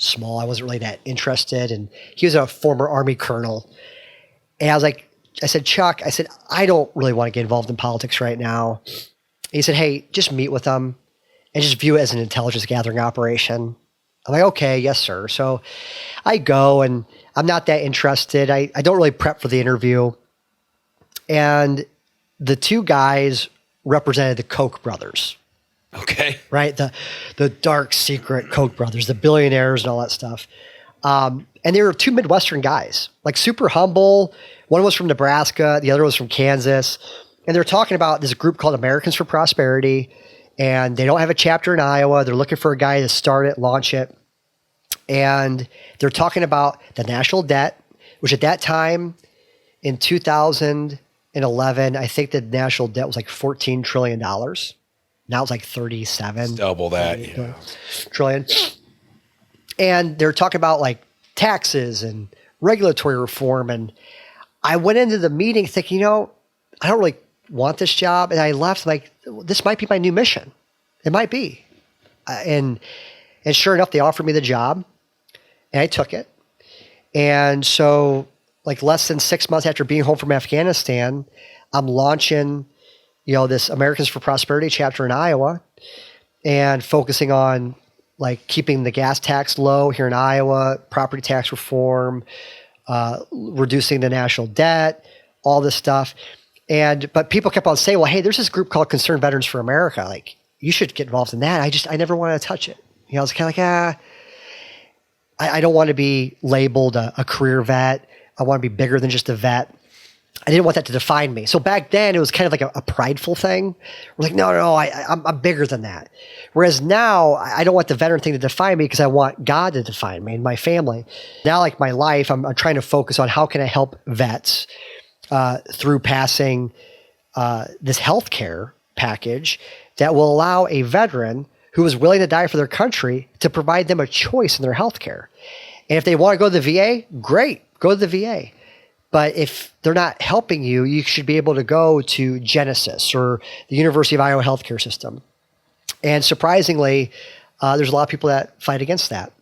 small. I wasn't really that interested. And he was a former Army colonel. And I said, Chuck, I don't really want to get involved in politics right now. And he said, hey, just meet with them and just view it as an intelligence gathering operation. I'm like, okay, yes, sir. So I go, and I'm not that interested. I don't really prep for the interview. And the two guys represented the Koch brothers. Okay. Right? The dark secret Koch brothers, the billionaires and all that stuff. And they were two Midwestern guys, like super humble. One was from Nebraska. The other was from Kansas. And they're talking about this group called Americans for Prosperity. And they don't have a chapter in Iowa. They're looking for a guy to start it, launch it. And they're talking about the national debt, which at that time in 2011, I think the national debt was like $14 trillion. Now it's like 37. It's double that. Trillion. And they're talking about like taxes and regulatory reform. And I went into the meeting thinking, I don't really want this job. And I left like, this might be my new mission. It might be. And sure enough, they offered me the job and I took it. And so like less than 6 months after being home from Afghanistan, I'm launching, this Americans for Prosperity chapter in Iowa and focusing on like keeping the gas tax low here in Iowa, property tax reform, reducing the national debt, all this stuff. But people kept on saying, well, hey, there's this group called Concerned Veterans for America. Like, you should get involved in that. I never wanted to touch it. I was kind of like, I don't want to be labeled a career vet. I want to be bigger than just a vet. I didn't want that to define me. So back then it was kind of like a prideful thing. We're like, no, I'm bigger than that. Whereas now I don't want the veteran thing to define me because I want God to define me and my family. Now, like my life, I'm trying to focus on how can I help vets through passing this healthcare package that will allow a veteran who is willing to die for their country to provide them a choice in their healthcare. And if they want to go to the VA, great, go to the VA. But if they're not helping you, you should be able to go to Genesis or the University of Iowa healthcare system. And surprisingly, there's a lot of people that fight against that.